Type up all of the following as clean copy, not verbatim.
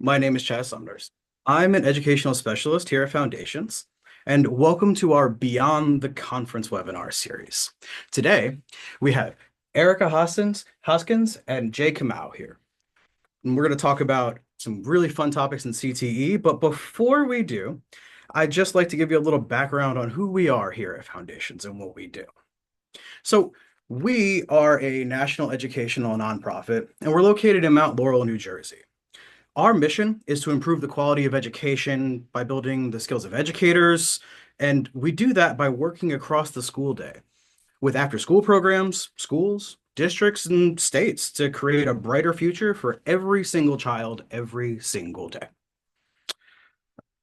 My name is Chaz Saunders. I'm an educational specialist here at Foundations, and welcome to our Beyond the Conference webinar series. Today, we have Erica Hoskins and Jay Kamau here. And we're going to talk about some really fun topics in CTE, but before we do, I'd just like to give you a little background on who we are here at Foundations and what we do. So, we are a national educational nonprofit, and we're located in Mount Laurel, New Jersey. Our mission is to improve the quality of education by building the skills of educators, and we do that by working across the school day with after-school programs, schools, districts, and states to create a brighter future for every single child every single day.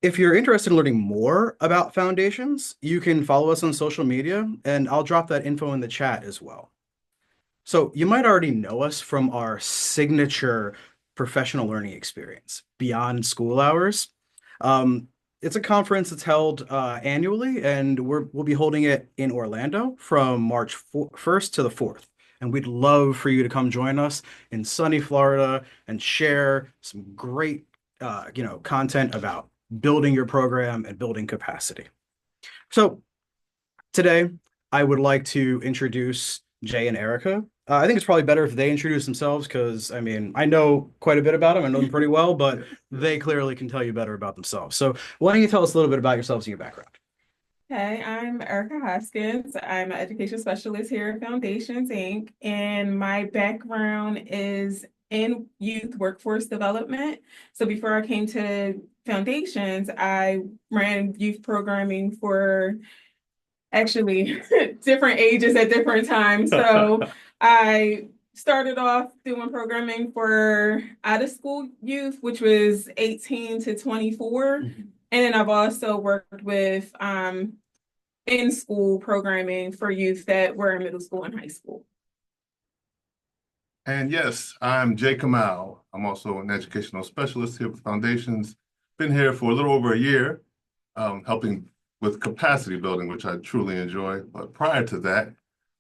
If you're interested in learning more about Foundations, you can follow us on social media, and I'll drop that info in the chat as well. So you might already know us from our signature professional learning experience, Beyond School Hours. Um, it's a conference that's held annually, and we'll be holding it in Orlando from March 1st to the 4th. And we'd love for you to come join us in sunny Florida and share some great, content about building your program and building capacity. So today, I would like to introduce Jay and Erica. I think it's probably better if they introduce themselves because, I mean, I know quite a bit about them. I know them pretty well, but they clearly can tell you better about themselves. So why don't you tell us a little bit about yourselves and your background? Hey, I'm Erica Hoskins. I'm an education specialist here at Foundations, Inc., and my background is in youth workforce development. So before I came to Foundations, I ran youth programming for actually different ages at different times. So I started off doing programming for out of school youth, which was 18 to 24. And then I've also worked with in school programming for youth that were in middle school and high school. And yes, I'm Jay Kamau. I'm also an educational specialist here with Foundations. Been here for a little over a year, helping with capacity building, which I truly enjoy. But prior to that,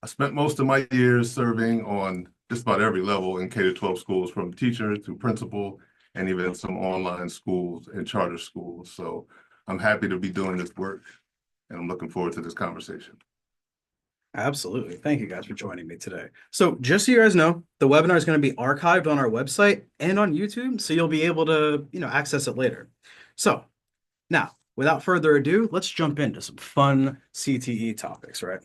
I spent most of my years serving on just about every level in K-12 schools, from teacher to principal, and even some online schools and charter schools. So I'm happy to be doing this work, and I'm looking forward to this conversation. Absolutely. Thank you guys for joining me today. So just so you guys know, the webinar is going to be archived on our website and on YouTube, so you'll be able to, access it later. So now, without further ado, let's jump into some fun CTE topics, right?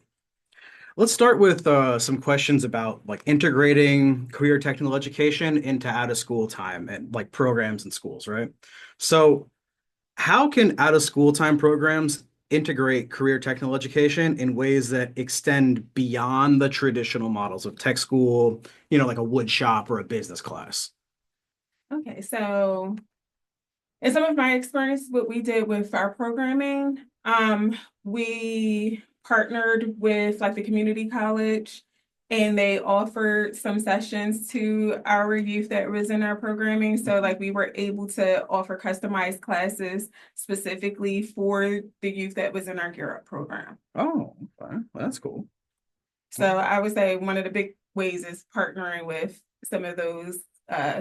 Let's start with some questions about like integrating career technical education into out of school time and like programs in schools, right? So how can out of school time programs integrate career technical education in ways that extend beyond the traditional models of tech school, like a wood shop or a business class? Okay, so in some of my experience, what we did with our programming, we partnered with like the community college and they offered some sessions to our youth that was in our programming. So like we were able to offer customized classes specifically for the youth that was in our Gear Up program. Oh, okay. Well, that's cool. So I would say one of the big ways is partnering with some of those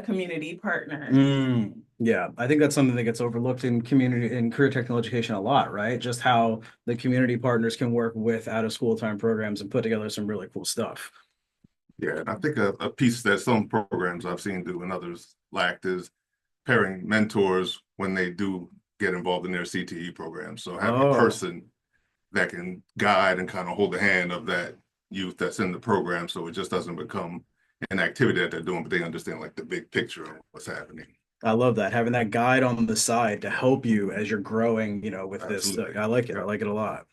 community partners. Yeah, I think that's something that gets overlooked in community in career technical education a lot, right? Just how the community partners can work with out of school time programs and put together some really cool stuff. Yeah, and I think a piece that some programs I've seen do and others lacked is pairing mentors when they do get involved in their CTE program. So having a Oh, person that can guide and kind of hold the hand of that youth that's in the program, so it just doesn't become an activity that they're doing, but they understand like the big picture of what's happening. I love that. Having that guide on the side to help you as you're growing, with this. Absolutely. I like it. I like it a lot.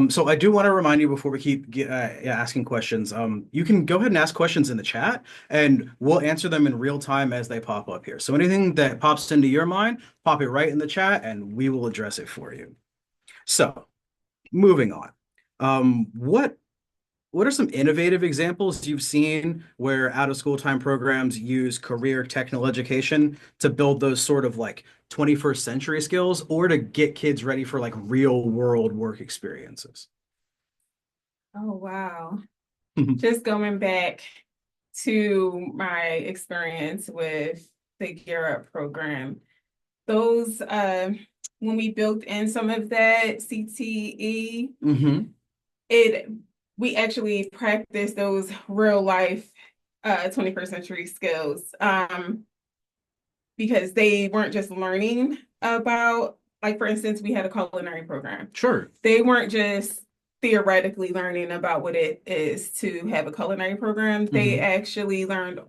So I do want to remind you before we keep asking questions, you can go ahead and ask questions in the chat and we'll answer them in real time as they pop up here. So anything that pops into your mind, pop it right in the chat and we will address it for you. So moving on. What are some innovative examples you've seen where out of school time programs use career technical education to build those sort of like 21st century skills or to get kids ready for like real world work experiences? Oh, wow. Just going back to my experience with the Gear Up program. Those, when we built in some of that CTE, Mm-hmm. it we actually practiced those real life 21st century skills. Because they weren't just learning about, like, for instance, we had a culinary program. Sure. They weren't just theoretically learning about what it is to have a culinary program. They actually learned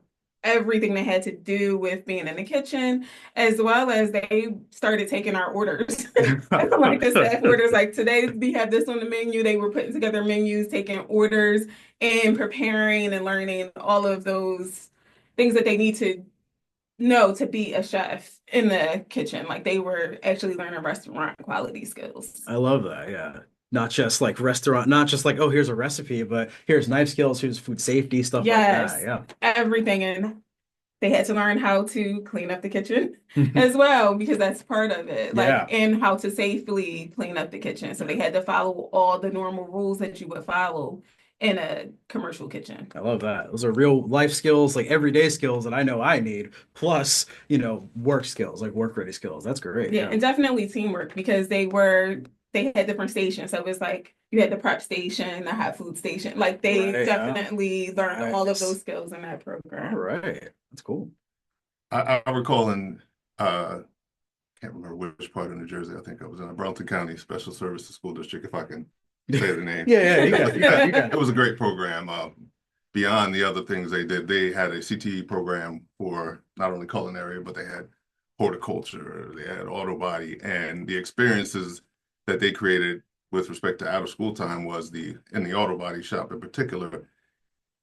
everything they had to do with being in the kitchen, as well as they started taking our orders. Like the staff orders, like today we have this on the menu. They were putting together menus, taking orders, and preparing and learning all of those things that they need to know to be a chef in the kitchen. Like they were actually learning restaurant quality skills. I love that. Yeah. Not just like restaurant, not just like, oh, here's a recipe, but here's knife skills, here's food safety, stuff like that. Yes, Yeah. everything. And they had to learn how to clean up the kitchen as well, because that's part of it. Yeah. Like, and how to safely clean up the kitchen. So they had to follow all the normal rules that you would follow in a commercial kitchen. I love that. Those are real life skills, like everyday skills that I know I need, plus, work skills, like work ready skills. That's great. Yeah, and definitely teamwork, because they had different stations. So it was like you had the prep station, the hot food station. Like they Right, definitely learned all of Nice. those skills in that All program. right. That's cool. I recall in, can't remember which part of New Jersey, I think I was in a Burlington County Special Services School District, if I can say the name. Yeah, you got it. You got It it. was a great program. Beyond the other things they did, they had a CTE program for not only culinary, but they had horticulture, they had auto body, and the experiences that they created with respect to out of school time was in the auto body shop in particular.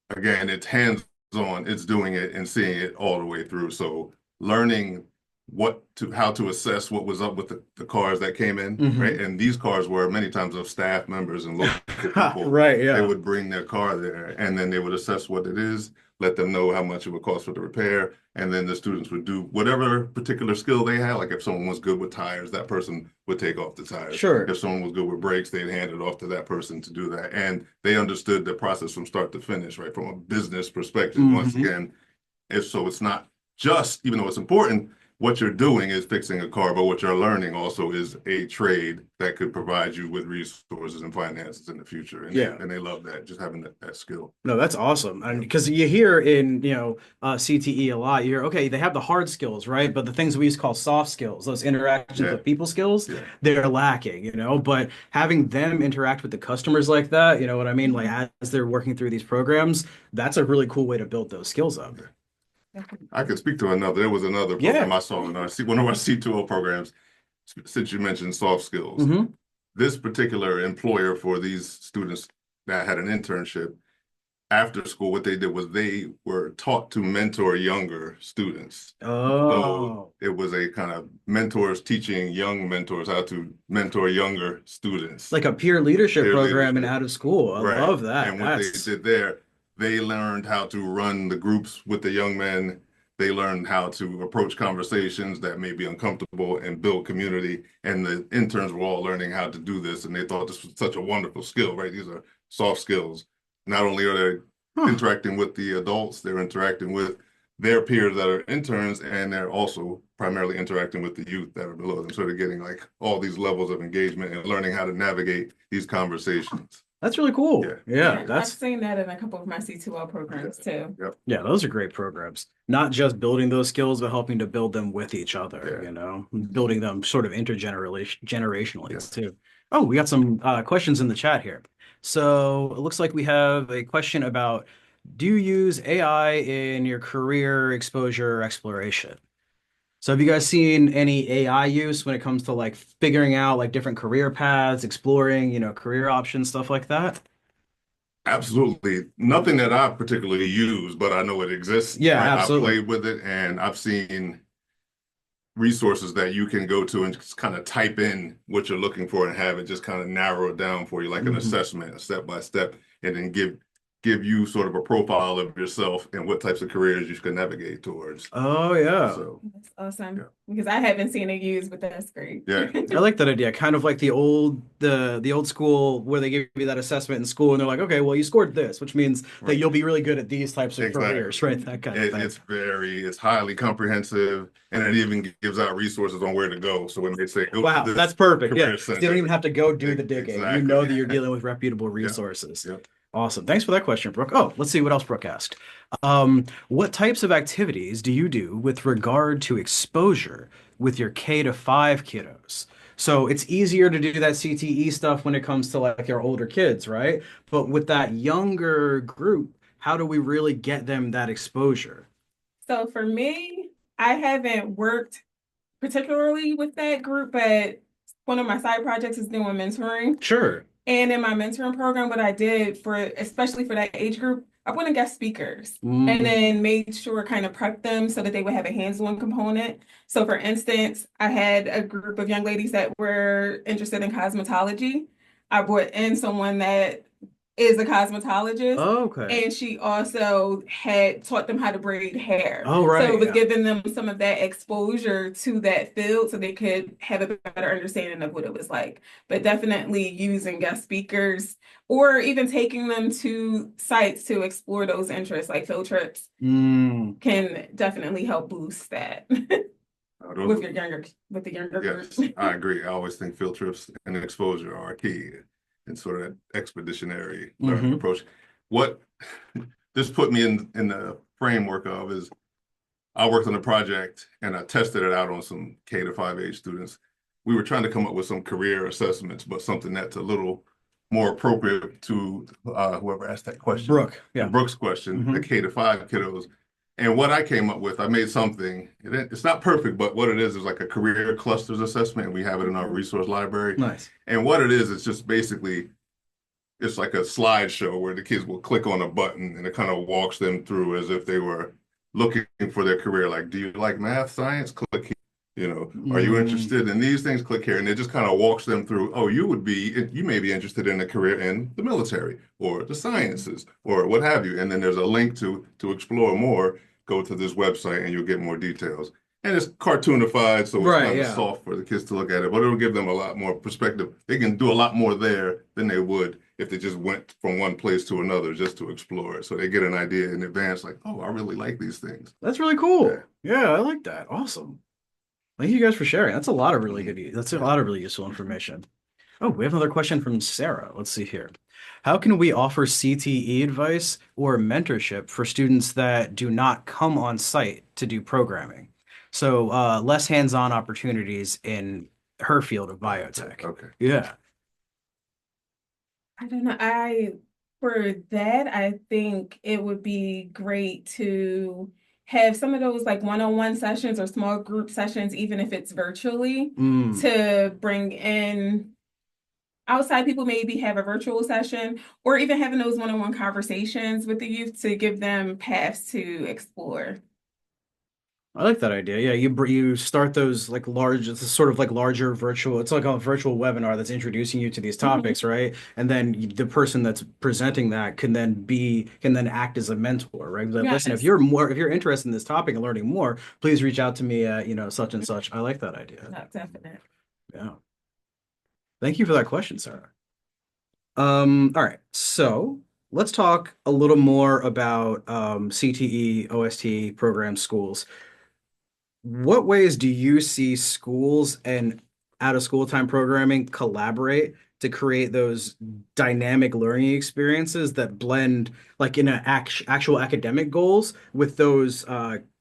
Again, it's hands-on, it's doing it and seeing it all the way through. So learning how to assess what was up with the cars that came in, right? And these cars were many times of staff members and local people. Right, yeah. They would bring their car there and then they would assess what it is, let them know how much it would cost for the repair, and then the students would do whatever particular skill they had. Like if someone was good with tires, that person would take off the tires. Sure. If someone was good with brakes, they'd hand it off to that person to do that. And they understood the process from start to finish, right? From a business perspective, once again, it's not just, even though it's important, what you're doing is fixing a car, but what you're learning also is a trade that could provide you with resources and finances in the future. And Yeah. they love that, just having that skill. No, that's awesome. And because you hear in, CTE a lot, you hear, okay, they have the hard skills, right? But the things we used to call soft skills, those interactions with people skills, they're lacking, but having them interact with the customers like that, you know what I mean? Like as they're working through these programs, that's a really cool way to build those skills up. I could speak to another. There was another program I saw in one of our C2O programs, since you mentioned soft skills. This particular employer for these students that had an internship after school, what they did was they were taught to mentor younger students. Oh. So it was a kind of mentors teaching young mentors how to mentor younger students. Like a peer leadership Peer program leadership. in out of school. I love that. And what they did there, they learned how to run the groups with the young men. They learned how to approach conversations that may be uncomfortable and build community. And the interns were all learning how to do this. And they thought this was such a wonderful skill, right? These are soft skills. Not only are they interacting with the adults, they're interacting with their peers that are interns, and they're also primarily interacting with the youth that are below them. So they're getting like all these levels of engagement and learning how to navigate these conversations. That's really cool. Yeah, I've seen that in a couple of my C2L programs too. Yeah, those are great programs. Not just building those skills, but helping to build them with each other, building them sort of intergenerationally too. Oh, we got some questions in the chat here. So it looks like we have a question about, do you use AI in your career exposure exploration? So have you guys seen any AI use when it comes to like figuring out like different career paths, exploring, career options, stuff like that? Absolutely. Nothing that I particularly use, but I know it exists. Yeah, absolutely. I've played with it and I've seen resources that you can go to and just kind of type in what you're looking for and have it just kind of narrow it down for you, like an assessment, a step by step, and then give give you sort of a profile of yourself and what types of careers you should navigate towards. Oh yeah. So That's awesome. Yeah. Because I haven't seen it used, but that's great. Yeah. I like that idea. Kind of like the old school where they give you that assessment in school and they're like, okay, well you scored this, which means that Right. you'll be really good at these types of Exactly. careers, right? That kind of thing. It's highly comprehensive, and it even gives out resources on where to go. So when they say, go Wow, to this that's perfect. Yeah. career So you center. don't even have to go do the digging. You Exactly. know that you're dealing with reputable resources. Yep. Awesome. Thanks for that question, Brooke. Oh, let's see what else Brooke asked. What types of activities do you do with regard to exposure with your K-5 kiddos? So it's easier to do that CTE stuff when it comes to like your older kids, right? But with that younger group, how do we really get them that exposure? So for me, I haven't worked particularly with that group, but one of my side projects is doing mentoring. Sure. And in my mentoring program, what I did for, especially for that age group, I went and guest speakers Mm. and then made sure kind of prep them so that they would have a hands-on component. So for instance, I had a group of young ladies that were interested in cosmetology. I brought in someone that is a cosmetologist. Oh, okay. And she also had taught them how to braid hair. Oh, right. So it was Yeah. giving them some of that exposure to that field so they could have a better understanding of what it was like. But definitely using guest speakers or even taking them to sites to explore those interests, like field trips, Mm. can definitely help boost that Those with are- the younger Yes, group. I agree. I always think field trips and exposure are key in sort of that expeditionary learning Mhm. approach. What this put me in the framework of is I worked on a project and I tested it out on some K-5 age students. We were trying to come up with some career assessments, but something that's a little more appropriate to whoever asked that question. Brooke. Yeah. Brooks' question, the Mhm. K-5 kiddos. And what I came up with, I made something, it's not perfect, but what it is like a career clusters assessment, and we have it in our resource library. Nice. And what it is, it's just basically, it's like a slideshow where the kids will click on a button and it kind of walks them through as if they were looking for their career. Like, do you like math, science? Click here. You know, are you interested in these things? Click here. And it just kind of walks them through, oh, you may be interested in a career in the military or the sciences or what have you. And then there's a link to explore more. Go to this website and you'll get more details. And it's cartoonified, so it's Right, kind of yeah. soft for the kids to look at it, but it'll give them a lot more perspective. They can do a lot more there than they would if they just went from one place to another just to explore it. So they get an idea in advance, like, oh, I really like these things. That's really cool. Yeah. Yeah, I like that. Awesome. Thank you guys for sharing. That's a lot of really good, that's a lot of really useful information. Oh, we have another question from Sarah. Let's see here. How can we offer CTE advice or mentorship for students that do not come on site to do programming? So less hands-on opportunities in her field of biotech. Okay. I Yeah. don't know. For that, I think it would be great to have some of those like one-on-one sessions or small group sessions, even if it's virtually, Mm. to bring in outside people, maybe have a virtual session, or even having those one-on-one conversations with the youth to give them paths to explore. I like that idea. Yeah, you start those like large, it's sort of like larger virtual. It's like a virtual webinar that's introducing you to these topics, right? And then the person that's presenting that can then act as a mentor, right? Like, listen, if Yes. you're interested in this topic and learning more, please reach out to me at such and such. I like that idea. Not definite. Yeah. Thank you for that question, Sarah. All right. So let's talk a little more about CTE, OST program schools. What ways do you see schools and out of school time programming collaborate to create those dynamic learning experiences that blend like in actual academic goals with those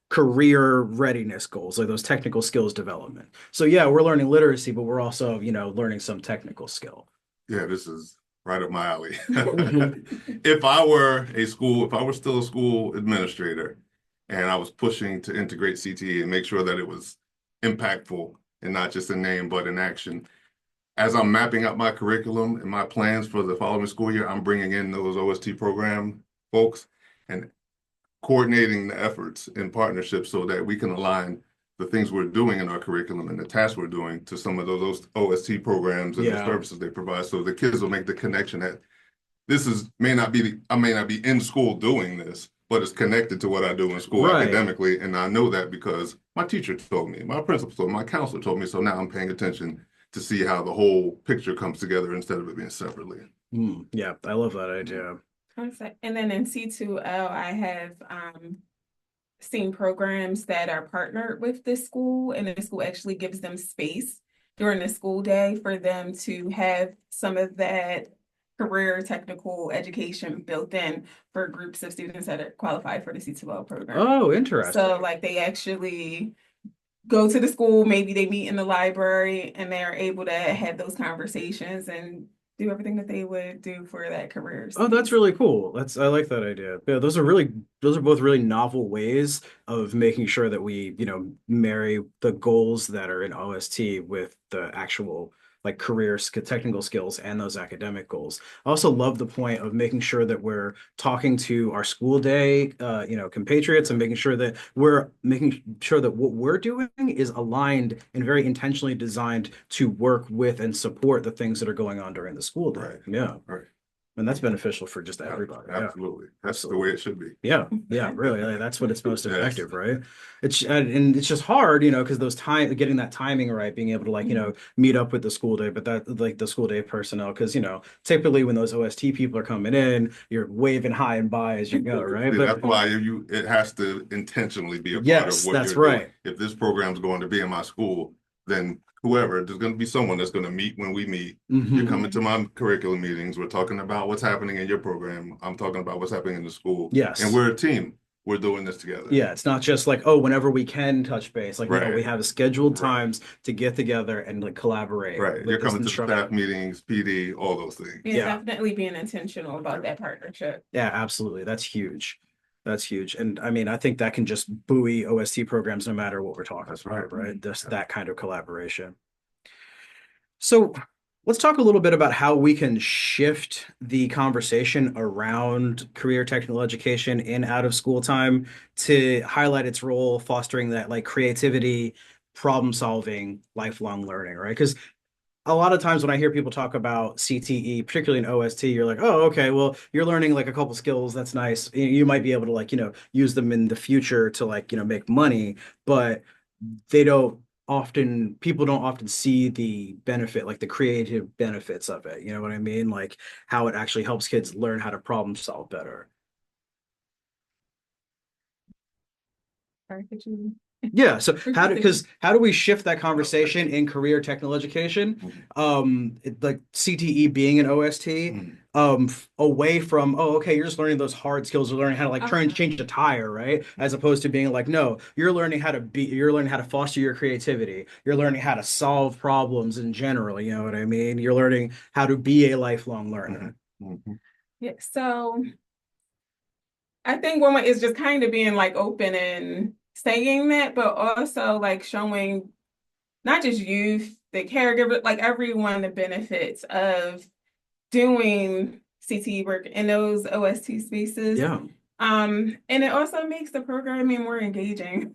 career readiness goals, like those technical skills development? So yeah, we're learning literacy, but we're also, learning some technical skill. Yeah, this is right up my alley. Mhm. If I were still a school administrator and I was pushing to integrate CTE and make sure that it was impactful and not just in name, but in action, as I'm mapping out my curriculum and my plans for the following school year, I'm bringing in those OST program folks and coordinating the efforts in partnership so that we can align the things we're doing in our curriculum and the tasks we're doing to some of those OST programs and the Yeah. services they provide. So the kids will make the connection that I may not be in school doing this, but it's connected to what I do in school Right. academically. And I know that because my teacher told me, my principal told me, my counselor told me. So now I'm paying attention to see how the whole picture comes together instead of it being separately. Yeah, I love that idea. And then in C2L, I have seen programs that are partnered with the school, and the school actually gives them space during the school day for them to have some of that career technical education built in for groups of students that are qualified for the C2L program. Oh, interesting. So like they actually go to the school, maybe they meet in the library, and they're able to have those conversations and do everything that they would do for that career. Oh, that's really cool. I like that idea. Yeah, those are both really novel ways of making sure that we, marry the goals that are in OST with the actual like technical skills and those academic goals. I also love the point of making sure that we're talking to our school day, compatriots, and making sure that what we're doing is aligned and very intentionally designed to work with and support the things that are going on during the school day. Right. Yeah. Right. And that's beneficial for just everybody. Yeah. Absolutely. That's the way it should be. Yeah, really. Like, that's what it's most Yes. effective, right? And it's just hard, because getting that timing right, being able to meet up with the school day, but that like the school day personnel, because typically when those OST people are coming in, you're waving high and by as you go, right? That's why it has to intentionally be a part Yes, of what that's you're doing. right. If this program's going to be in my school, then there's going to be someone that's going to meet when we meet. Mhm. You're coming to my curriculum meetings. We're talking about what's happening in your program. I'm talking about what's happening in the school. Yes. And we're a team. We're doing this together. Yeah, it's not just like, oh, whenever we can touch base. Like, Right. we have scheduled Right. times to get together and like collaborate. Right. with You're this coming to the instructor. staff meetings, PD, all those things. Yeah, definitely being intentional about that partnership. Yeah, absolutely. That's huge. That's huge. And I mean, I think that can just buoy OST programs no matter what we're talking That's about, right. right? Just that kind of collaboration. So let's talk a little bit about how we can shift the conversation around career technical education in out of school time to highlight its role fostering that like creativity, problem solving, lifelong learning, right? Because a lot of times when I hear people talk about CTE, particularly in OST, you're like, oh, okay, well, you're learning like a couple skills. That's nice. You might be able to like, use them in the future to like, make money, but people don't often see the benefit, like the creative benefits of it. You know what I mean? Like how it actually helps kids learn how to problem solve better. Sorry, could you? Yeah. So how do we shift that conversation in career technical education? Like CTE being an OST, away from, oh, okay, you're just learning those hard skills. You're learning how to like try and change a tire, right? As opposed to being like, no, you're learning how to foster your creativity. You're learning how to solve problems in general. You know what I mean? You're learning how to be a lifelong learner. Mhm. Yeah, so I think one is just kind of being like open and saying that, but also like showing not just youth, the caregiver, like everyone the benefits of doing CTE work in those OST spaces. Yeah. And it also makes the programming more engaging.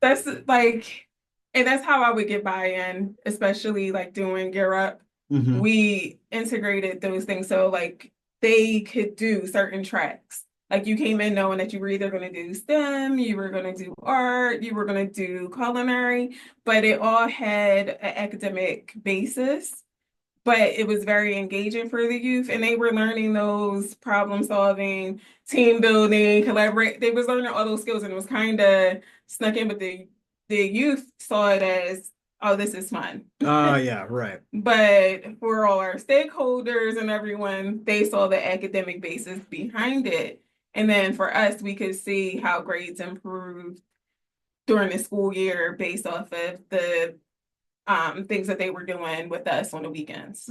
That's like, and that's how I would get buy-in, especially like doing Gear Up. Mhm. We integrated those things so like they could do certain tracks. Like you came in knowing that you were either going to do STEM, you were going to do art, you were going to do culinary, but it all had an academic basis. But it was very engaging for the youth, and they were learning those problem solving, team building, collaborate. They was learning all those skills, and it was kind of snuck in. But the youth saw it as, oh, this is fun. Yeah, right. But for all our stakeholders and everyone, they saw the academic basis behind it. And then for us, we could see how grades improved during the school year based off of the things that they were doing with us on the weekends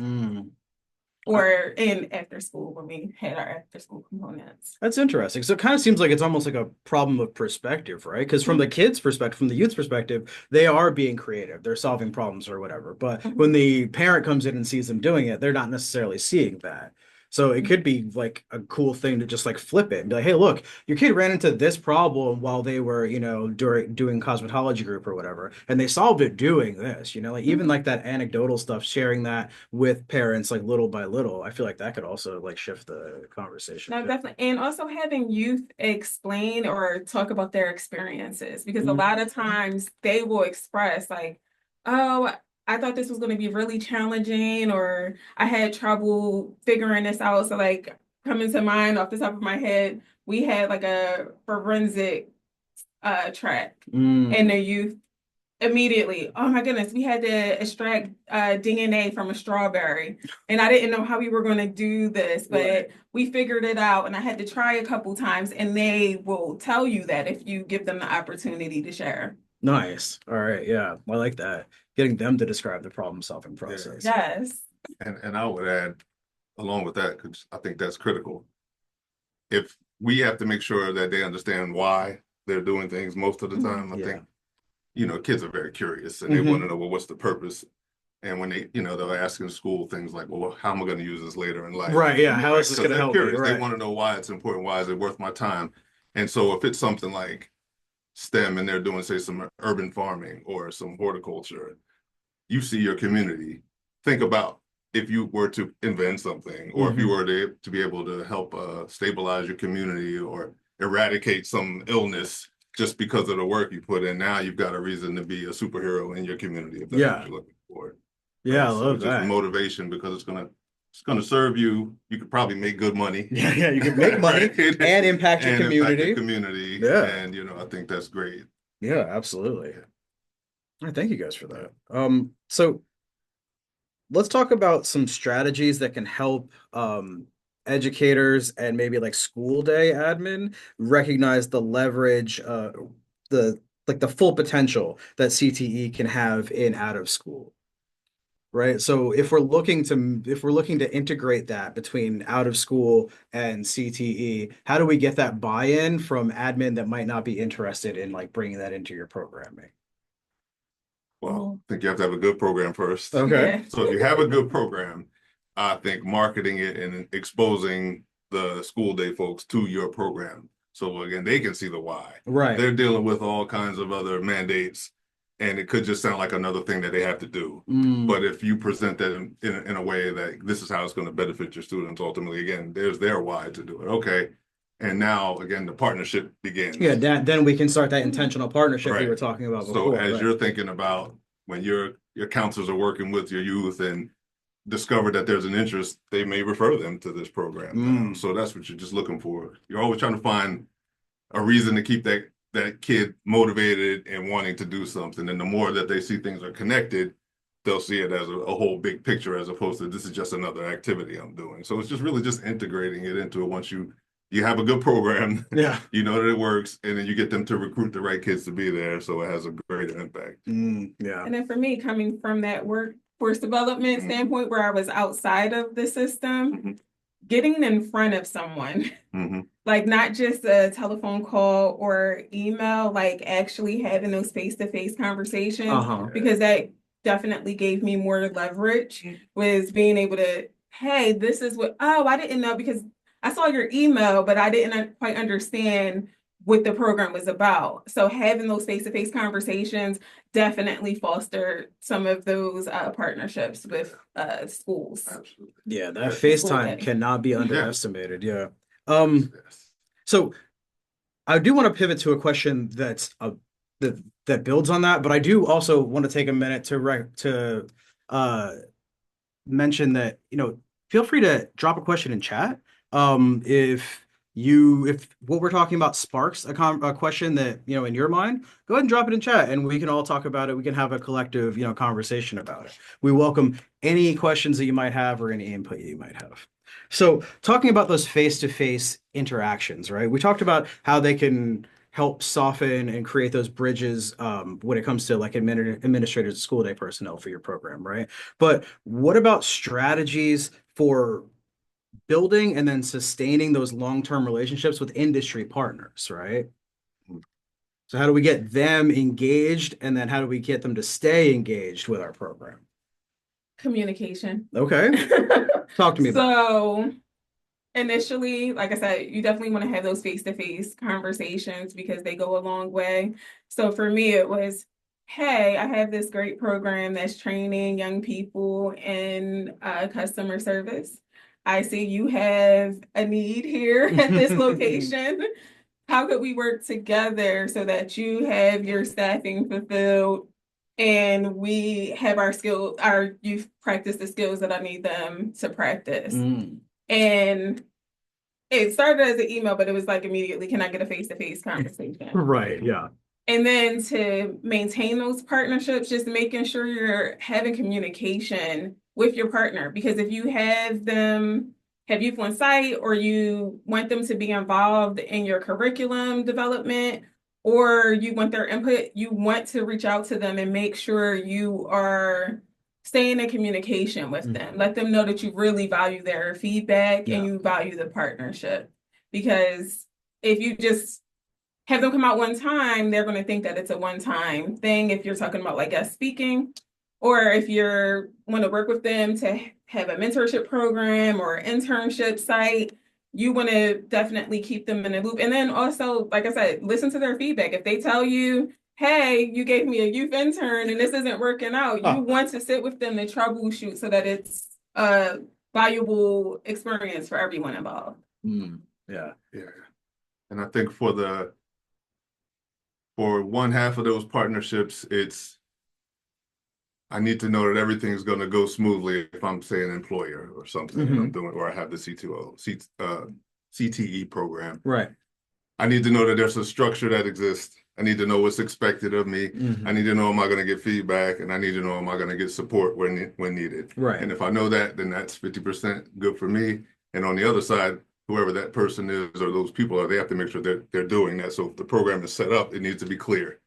or in after school when we had our after school components. That's interesting. So it kind of seems like it's almost like a problem of perspective, right? Because from the kids' perspective, from the youth's perspective, they are being creative. They're solving problems or whatever. But when the parent comes in and sees them doing it, they're not necessarily seeing that. So it could be like a cool thing to just like flip it and be like, hey, look, your kid ran into this problem while they were, during doing cosmetology group or whatever, and they solved it doing this, like even like that anecdotal stuff, sharing that with parents like little by little. I feel like that could also like shift the conversation. No, definitely. And also having youth explain or talk about their experiences, because a lot of times they will express like, oh, I thought this was going to be really challenging, or I had trouble figuring this out. So like coming to mind off the top of my head, we had like a forensic track and the youth immediately, oh my goodness, we had to extract DNA from a strawberry. And I didn't know how we were going to do this, but Right. we figured it out. And I had to try a couple times, and they will tell you that if you give them the opportunity to share. Nice. All right. Yeah. I like that. Getting them to describe the problem solving process. Yes. And I would add, along with that, because I think that's critical. If we have to make sure that they understand why they're doing things most of the time, I think, kids are very curious and they want to know, well, what's the purpose? And when they, they'll ask in school things like, well, how am I going to use this later in life? Right. Yeah. How is this going to help me? Curious. Right. They want to know why it's important. Why is it worth my time? And so if it's something like STEM and they're doing, say, some urban farming or some horticulture, you see your community. Think about if you were to invent something, or if you were to be able to help stabilize your community or eradicate some illness just because of the work you put in. Now you've got a reason to be a superhero in your community if that's what you're looking for. Yeah, I so love just that. motivation, because it's gonna serve you. You could probably make good money. Yeah, you can make money and impact your community. Yeah. And I think that's great. Yeah, absolutely. Thank you guys for that. So let's talk about some strategies that can help educators and maybe like school day admin recognize the leverage, the full potential that CTE can have in out of school. Right. So if we're looking to integrate that between out of school and CTE, how do we get that buy-in from admin that might not be interested in like bringing that into your programming? Well, I think you have to have a good program first. Okay. So if you have a good program, I think marketing it and exposing the school day folks to your program. So again, they can see the why. Right. They're dealing with all kinds of other mandates, and it could just sound like another thing that they have to do. But if you present that in a way that this is how it's going to benefit your students, ultimately, again, there's their why to do it. Okay. And now, again, the partnership begins. Yeah, then we can start that intentional partnership we Right. were talking about So before. as right. you're thinking about when your counselors are working with your youth and discover that there's an interest, they may refer them to this program. So that's what you're just looking for. You're always trying to find a reason to keep that kid motivated and wanting to do something. And the more that they see things are connected, they'll see it as a whole big picture, as opposed to this is just another activity I'm doing. So it's just really just integrating it into it. Once you have a good program, you know that it works, and then you get them to recruit the right kids to be there, so it has a greater impact. Yeah. And then for me, coming from that workforce development standpoint where I was outside of the system, getting in front of someone, like not just a telephone call or email, like actually having those face-to-face conversations, because that definitely gave me more leverage, was being able to, hey, this is what, I didn't know, because I saw your email, but I didn't quite understand what the program was about. So having those face-to-face conversations definitely foster some of those partnerships with schools. Absolutely. Yeah, that FaceTime cannot be underestimated. Yeah. So I do want to pivot to a question that's that builds on that, but I do also want to take a minute to mention that, feel free to drop a question in chat. If what we're talking about sparks a question that, in your mind, go ahead and drop it in chat and we can all talk about it. We can have a collective, conversation about it. We welcome any questions that you might have or any input you might have. So talking about those face-to-face interactions, right? We talked about how they can help soften and create those bridges when it comes to like administrators and school day personnel for your program, right? But what about strategies for building and then sustaining those long-term relationships with industry partners, right? So how do we get them engaged, and then how do we get them to stay engaged with our program? Communication. Okay. Talk to me about So initially, like I said, you definitely want to have those face-to-face conversations because they go a long way. So for me, it was, hey, I have this great program that's training young people in customer service. I see you have a need here at this location. How could we work together so that you have your staffing fulfilled and we have our youth practice the skills that I need them to practice? Mm. And it started as an email, but it was like immediately, can I get a face-to-face conversation? Right, yeah. And then to maintain those partnerships, just making sure you're having communication with your partner. Because if you have them have youth on site or you want them to be involved in your curriculum development or you want their input, you want to reach out to them and make sure you are staying in communication with them. Let them know that you really value their feedback and you value the partnership. Because if you just have them come out one time, they're going to think that it's a one-time thing if you're talking about like guest speaking, or if you're want to work with them to have a mentorship program or internship site, you want to definitely keep them in the loop. And then also, like I said, listen to their feedback. If they tell you, hey, you gave me a youth intern and this isn't working out, you want to sit with them to troubleshoot so that it's a valuable experience for everyone involved. Yeah. And I think for one half of those partnerships, I need to know that everything's going to go smoothly if I'm, say, an employer or something, and I'm doing, or I have the CTE program. Right. I need to know that there's a structure that exists. I need to know what's expected of me. I need to know, am I going to get feedback? And I need to know, am I going to get support when needed? Right. And if I know that, then that's 50% good for me. And on the other side, whoever that person is or those people are, they have to make sure that they're doing that. So if the program is set up, it needs to be clear.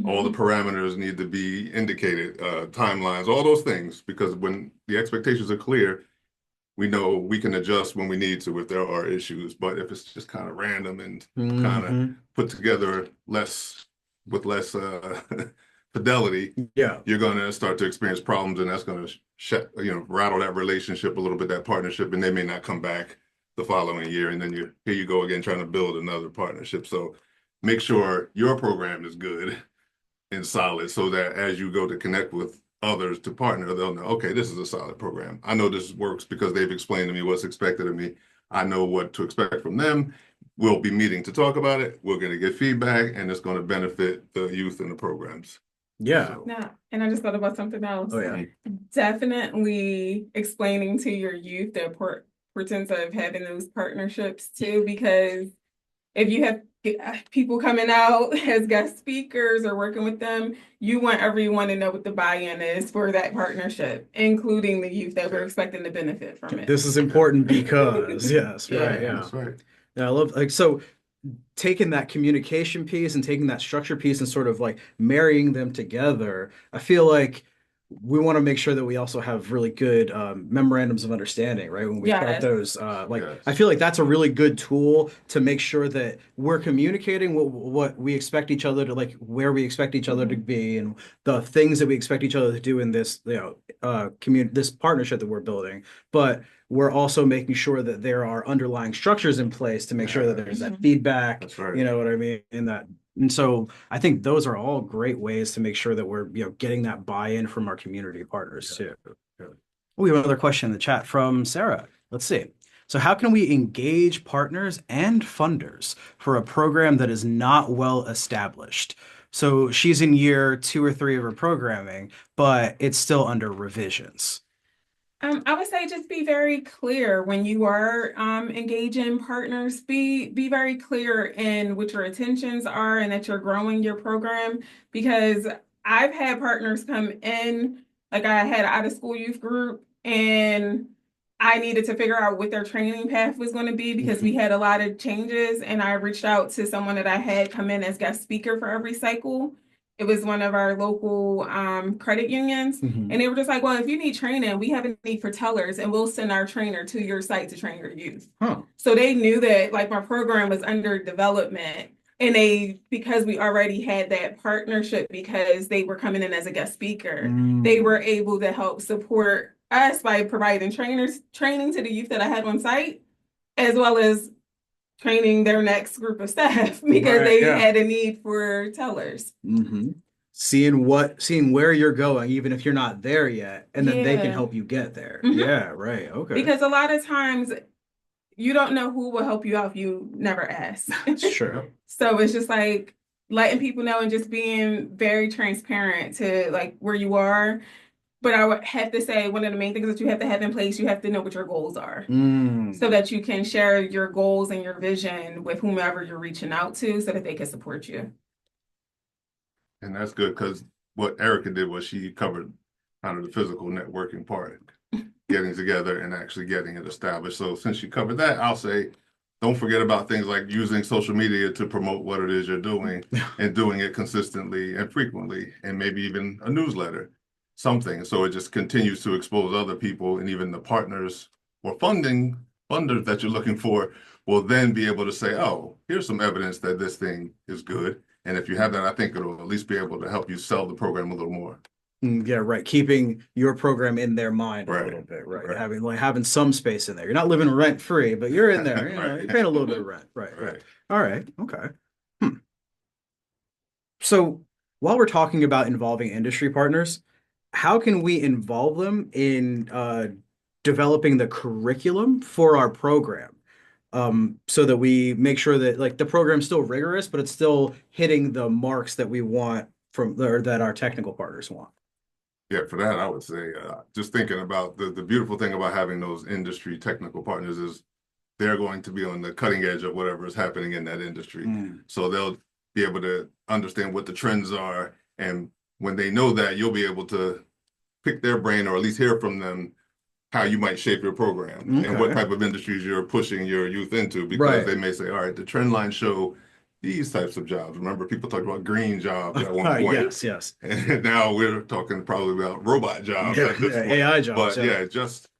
All the parameters need to be indicated, timelines, all those things, because when the expectations are clear, we know we can adjust when we need to if there are issues. But if it's just kind of random and kind of put together with less fidelity, you're going to start to experience problems, and that's going to rattle that relationship a little bit, that partnership, and they may not come back the following year, and then here you go again trying to build another partnership. So make sure your program is good and solid so that as you go to connect with others to partner, they'll know, okay, this is a solid program. I know this works because they've explained to me what's expected of me. I know what to expect from them. We'll be meeting to talk about it. We're going to get feedback, and it's going to benefit the youth and the programs. Yeah. Now, and I just thought about something else. Oh, yeah. Definitely explaining to your youth the importance of having those partnerships too, because if you have people coming out as guest speakers or working with them, you want everyone to know what the buy-in is for that partnership, including the youth that we're expecting to benefit from it. This is important because, yes, right, yeah. That's right. Yeah, I love, like, so taking that communication piece and taking that structure piece and sort of like marrying them together, I feel like we want to make sure that we also have really good memorandums of understanding, right? When we start those, I feel like that's a really good tool to make sure that we're communicating what we expect each other to, like, where we expect each other to be, and the things that we expect each other to do in this, this partnership that we're building. But we're also making sure that there are underlying structures in place to make sure that there's that feedback. That's right. You know what I mean? And so I think those are all great ways to make sure that we're, getting that buy-in from our community partners too. We have another question in the chat from Sarah. Let's see. So how can we engage partners and funders for a program that is not well established? So she's in year 2 or 3 of her programming, but it's still under revisions. I would say just be very clear when you are engaging partners. Be very clear in what your intentions are and that you're growing your program. Because I've had partners come in, like I had an out-of-school youth group, and I needed to figure out what their training path was going to be because we had a lot of changes. And I reached out to someone that I had come in as guest speaker for every cycle. It was one of our local credit unions. And they were just like, well, if you need training, we have a need for tellers, and we'll send our trainer to your site to train your youth. So they knew that like my program was under development. And because we already had that partnership, because they were coming in as a guest speaker, they were able to help support us by providing training to the youth that I had on site. as well as training their next group of staff because Right, they yeah. had a need for tellers. Mm-hmm. Seeing where you're going, even if you're not there yet, and then they can Yeah. help you get there. Mhm. Yeah, right. Okay. Because a lot of times you don't know who will help you out if you never ask. That's true. So it's just like letting people know and just being very transparent to like where you are. But I would have to say one of the main things that you have to have in place, you have to know what your goals are so that you can share your goals and your vision with whomever you're reaching out to so that they can support you. And that's good because what Erica did was she covered kind of the physical networking part, getting together and actually getting it established. So since you covered that, I'll say, don't forget about things like using social media to promote what it is you're doing and doing it consistently and frequently, and maybe even a newsletter, something. So it just continues to expose other people, and even the partners or funders that you're looking for will then be able to say, oh, here's some evidence that this thing is good. And if you have that, I think it'll at least be able to help you sell the program a little more. Yeah, right. Keeping your program in their mind a Right, little bit, right? right. Having some space in there. You're not living rent free, but you're in there. Right. You're paying a little bit of rent. Right. Right. All right. Okay. So while we're talking about involving industry partners, how can we involve them in developing the curriculum for our program? So that we make sure that like the program's still rigorous, but it's still hitting the marks that we want or that our technical partners want. Yeah, for that, I would say just thinking about the beautiful thing about having those industry technical partners is they're going to be on the cutting edge of whatever is happening in that industry. So they'll be able to understand what the trends are. And when they know that, you'll be able to pick their brain or at least hear from them how you might shape your program and what type of industries you're pushing your youth into, because they may say, all right, the trend lines show these types of jobs. Remember, people talked about green jobs at one point. Yes. And now we're talking probably about robot jobs at this point. AI jobs. But yeah, just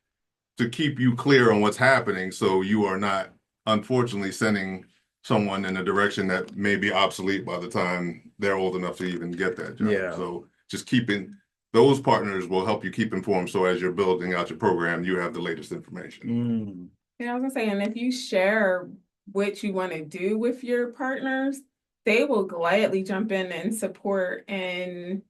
to keep you clear on what's happening so you are not, unfortunately, sending someone in a direction that may be obsolete by the time they're old enough to even get that job. Yeah. So just keeping those partners will help you keep informed. So as you're building out your program, you have the latest information. Yeah, I was gonna say, and if you share what you want to do with your partners, they will gladly jump in and support in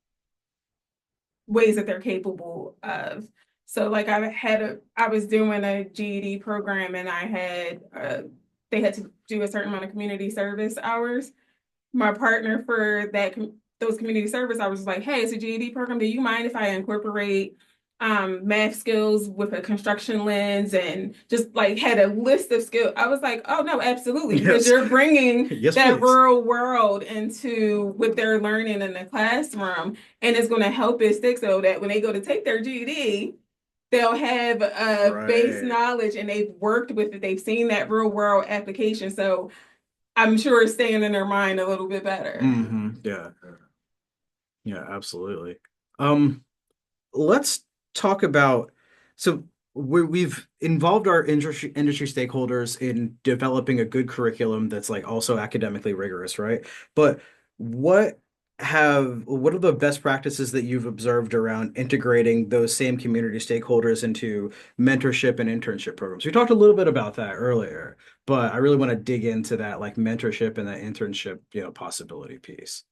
ways that they're capable of. So like I was doing a GED program and they had to do a certain amount of community service hours. My partner for those community service, I was like, hey, it's a GED program. Do you mind if I incorporate math skills with a construction lens and just like had a list of skills? I was like, oh no, absolutely. Because you're bringing that real world into what they're learning in the classroom, and it's going to help it stick so that when they go to take their GED, they'll have a base knowledge and they've worked with it. They've seen that real world application. So I'm sure it's staying in their mind a little bit better. Yeah, absolutely. Let's talk about, so we've involved our industry stakeholders in developing a good curriculum that's like also academically rigorous, right? But what are the best practices that you've observed around integrating those same community stakeholders into mentorship and internship programs? We talked a little bit about that earlier, but I really want to dig into that like mentorship and that internship, possibility piece.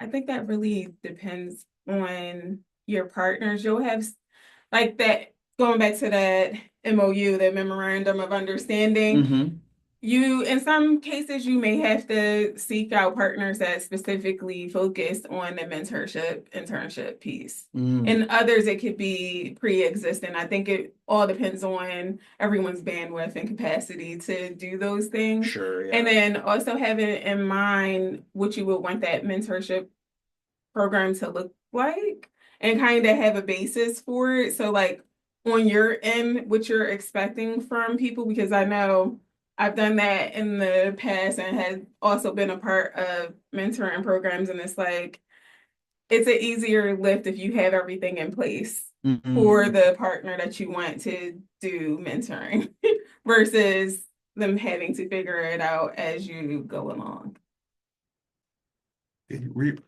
I think that really depends on your partners. You'll have like that, going back to that MOU, that memorandum of understanding. In some cases, you may have to seek out partners that specifically focus on the internship piece. In others, it could be pre-existing. I think it all depends on everyone's bandwidth and capacity to do those things. Sure, yeah. And then also having in mind what you would want that mentorship program to look like and kind of have a basis for it. So like on your end, what you're expecting from people, because I know I've done that in the past and has also been a part of mentoring programs. And it's like, it's an easier lift if you have everything in place for the partner that you want to do mentoring versus them having to figure it out as you go along. Can you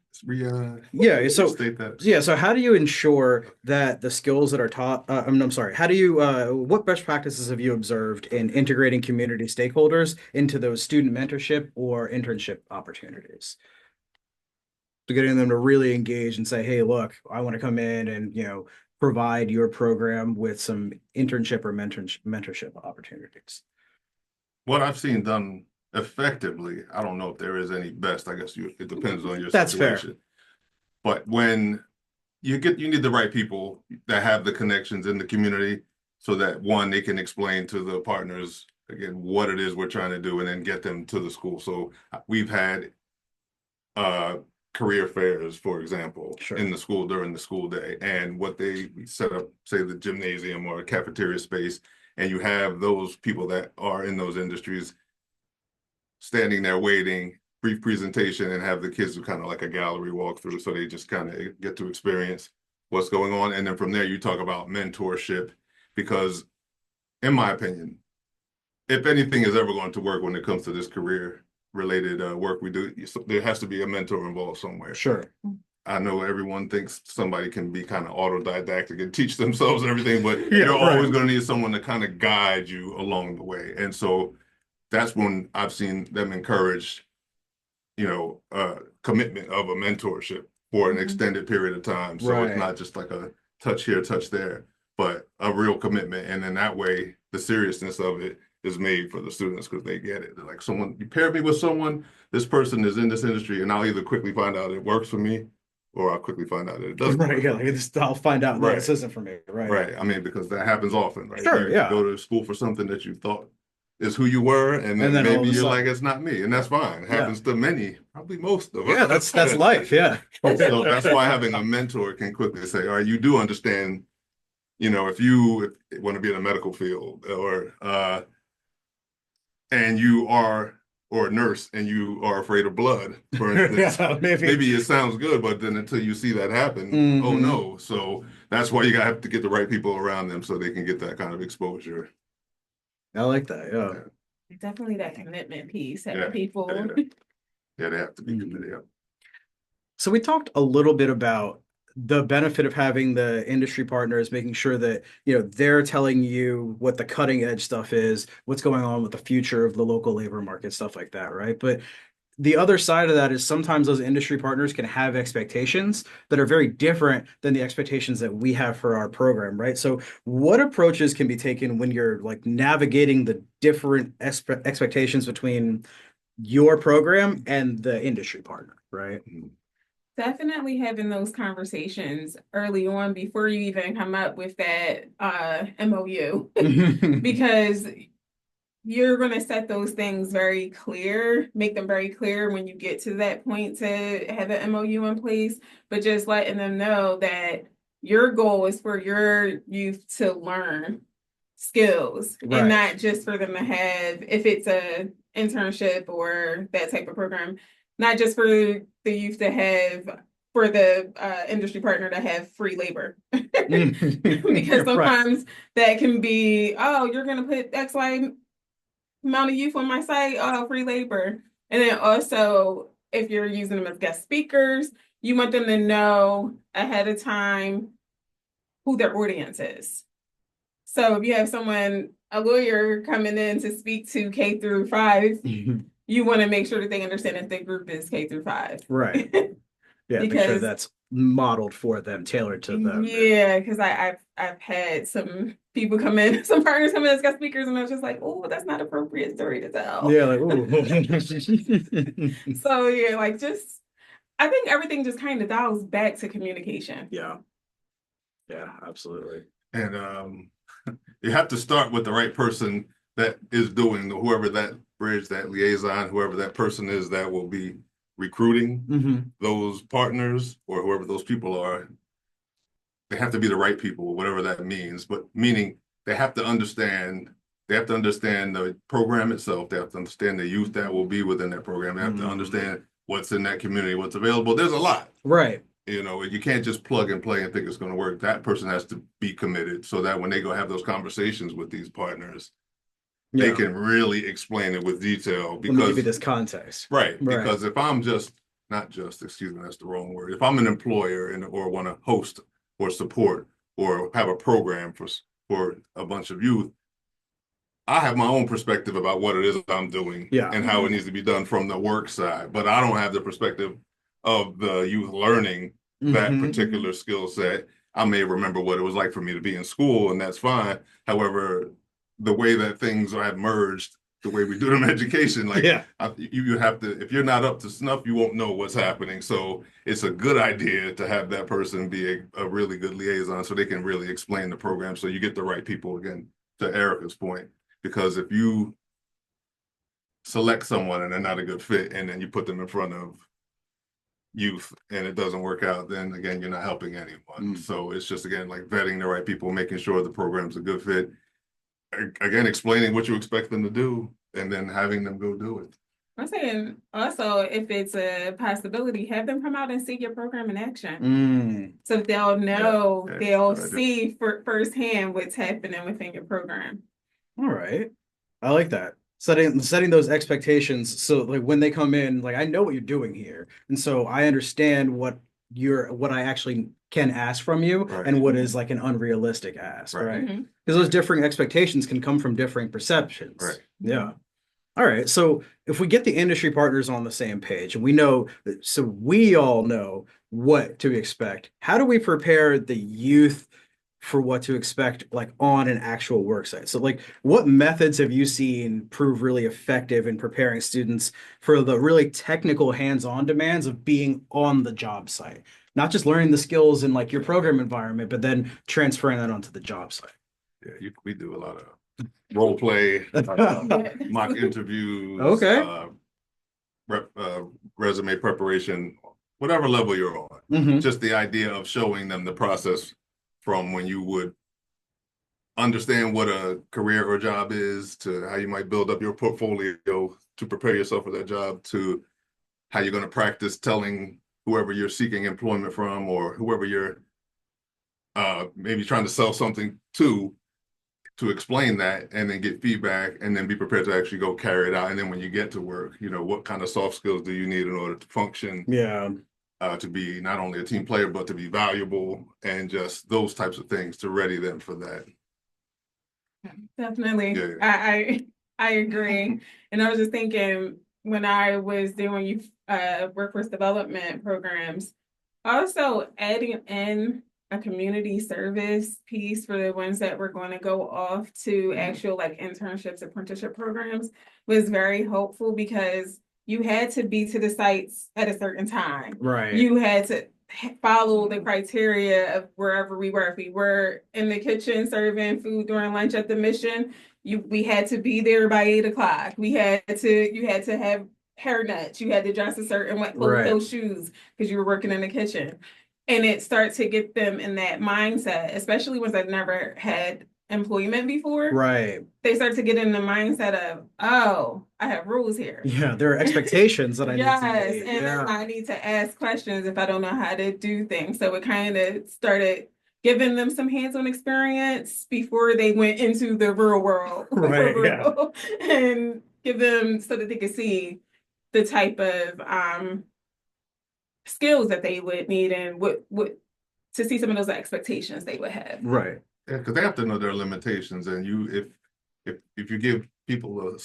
Yeah, so restate that? yeah, so how do you ensure that the skills that are taught, I'm sorry, how do you, what best practices have you observed in integrating community stakeholders into those student mentorship or internship opportunities? So getting them to really engage and say, hey, look, I want to come in and, provide your program with some internship or mentorship opportunities. What I've seen done effectively, I don't know if there is any best. I guess it depends on your That's fair. situation. But when you need the right people that have the connections in the community so that one, they can explain to the partners again what it is we're trying to do and then get them to the school. So we've had career fairs, for example, Sure. in the school during the school day, and what they set up, say the gymnasium or a cafeteria space, and you have those people that are in those industries standing there waiting, brief presentation, and have the kids do kind of like a gallery walkthrough, so they just kind of get to experience what's going on. And then from there, you talk about mentorship, because in my opinion, if anything is ever going to work when it comes to this career related work we do, there has to be a mentor involved somewhere. Sure. I know everyone thinks somebody can be kind of autodidactic and teach themselves everything, but Yeah, you're right. always going to need someone to kind of guide you along the way. And so that's when I've seen them encourage, commitment of a mentorship for an extended period of time. So Right. it's not just like a touch here, touch there, but a real commitment. And then that way, the seriousness of it is made for the students because they get it. They're like, you pair me with someone, this person is in this industry, and I'll either quickly find out it works for me, or I'll quickly find out that it doesn't. Right. Yeah. I'll find out that Right. this isn't for me. Right. Right. I mean, because that happens often, right? Sure, You yeah. go to school for something that you thought is who you were, and then all of maybe a you're sudden- like, it's not me, and that's fine. It happens to many, probably most of us. Yeah, that's life. Yeah. So that's why having a mentor can quickly say, all right, you do understand, if you want to be in the medical field or and you are, or a nurse and you are afraid of blood, for instance, Yeah, maybe it sounds good, but then until you see that happen, oh Mhm. no. So that's why you have to get the right people around them so they can get that kind of exposure. I like that. Yeah. Definitely that commitment piece, having Yeah. people. Yeah, they have to be Mhm. committed. Yeah. So we talked a little bit about the benefit of having the industry partners, making sure that, they're telling you what the cutting edge stuff is, what's going on with the future of the local labor market, stuff like that, right? But the other side of that is sometimes those industry partners can have expectations that are very different than the expectations that we have for our program, right? So what approaches can be taken when you're like navigating the different expectations between your program and the industry partner, right? Definitely having those conversations early on before you even come up with that MOU, because you're going to set those things very clear, make them very clear when you get to that point to have an MOU in place, but just letting them know that your goal is for your youth to learn skills Right. and not just for them to have, if it's a internship or that type of program, not just for the youth to have, for the industry partner to have free labor. Because sometimes that can be, oh, you're going to put X, Y amount of youth on my site, oh, free labor. And then also, if you're using them as guest speakers, you want them to know ahead of time who their audience is. So if you have a lawyer coming in to speak to K through 5, you want to make sure that they understand that the group is K through 5. Right. Yeah, make sure Because- that's modeled for them, tailored to them. Yeah, because I've had some people come in, some partners come in as guest speakers, and I was just like, oh, that's not appropriate story to tell. Yeah, like, ooh. So yeah, like I think everything just kind of dials back to communication. Yeah. Yeah, absolutely. And you have to start with the right person that is doing whoever that bridge, that liaison, whoever that person is that will be recruiting those partners or whoever those people are. They have to be the right people, whatever that means, but meaning they have to understand the program itself. They have to understand the youth that will be within that program. They have to understand what's in that community, what's available. There's a lot. Right. You can't just plug and play and think it's going to work. That person has to be committed so that when they go have those conversations with these partners, Yeah. they can really explain it with detail. Let me give you this context. Right. Right. Because if I'm just not just, excuse me, that's the wrong word. If I'm an employer and or want to host or support or have a program for a bunch of youth, I have my own perspective about what it is I'm doing and how it needs to be done from the work side, but I don't have the perspective of the youth learning that particular skill set. I may remember what it was like for me to be in school, and that's fine. However, the way that things have merged, the way we do them in education, like you have to, if you're not up to snuff, you won't know what's happening. So it's a good idea to have that person be a really good liaison so they can really explain the program so you get the right people, again, to Erica's point. Because if you select someone and they're not a good fit and then you put them in front of youth and it doesn't work out, then again, you're not helping anyone. So it's just, again, like vetting the right people, making sure the program's a good fit. Again, explaining what you expect them to do and then having them go do it. I'm saying also, if it's a possibility, have them come out and see your program in action. So they'll know, they'll see firsthand what's happening within your program. All right. I like that. Setting those expectations. So like when they come in, like I know what you're doing here. And so I understand what I actually can ask from you and what is like an unrealistic ask, right? Because those differing expectations can come from differing perceptions. Right. Yeah. All right. So if we get the industry partners on the same page and we know, so we all know what to expect, how do we prepare the youth for what to expect like on an actual work site? So like what methods have you seen prove really effective in preparing students for the really technical hands-on demands of being on the job site? Not just learning the skills in like your program environment, but then transferring that onto the job site. Yeah, we do a lot of role play, mock interviews, resume preparation, whatever level you're on. Just the idea of showing them the process from when you would understand what a career or job is, to how you might build up your portfolio to prepare yourself for that job, to how you're going to practice telling whoever you're seeking employment from or whoever you're maybe trying to sell something to explain that and then get feedback and then be prepared to actually go carry it out. And then when you get to work, you know, what kind of soft skills do you need in order to function? To be not only a team player, but to be valuable, and just those types of things to ready them for that. Definitely. I agree. And I was just thinking when I was doing workforce development programs, also adding in a community service piece for the ones that were going to go off to actual like internships, apprenticeship programs was very helpful, because you had to be to the sites at a certain time. Right. You had to follow the criteria of wherever we were. If we were in the kitchen serving food during lunch at the mission, we had to be there by 8 o'clock. You had to have hair nuts. You had to dress a certain way, those shoes, because you were working in the kitchen. And it starts to get them in that mindset, especially ones that never had employment before. Right. They start to get in the mindset of, oh, I have rules here. Yeah, there are expectations that I need to meet. And then I need to ask questions if I don't know how to do things. So it kind of started giving them some hands-on experience before they went into the real world. And give them so that they could see the type of skills that they would need and what to see some of those expectations they would have. Right. Yeah, because they have to know their limitations, and if you give people a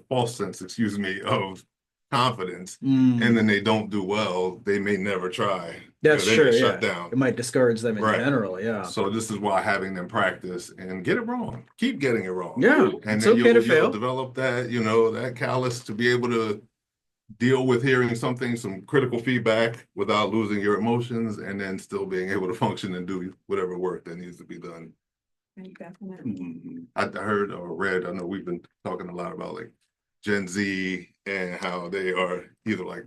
false sense, of confidence, and then they don't do well, they may never try. That's true. Shut down. It might discourage them in general. Yeah. So this is why having them practice and get it wrong, keep getting it wrong. Yeah. And it's then okay to fail. You'll develop that, that callus to be able to deal with hearing some critical feedback without losing your emotions, and then still being able to function and do whatever work that needs to be done. Definitely. I heard or read, I know we've been talking a lot about like Gen Z and how they are either like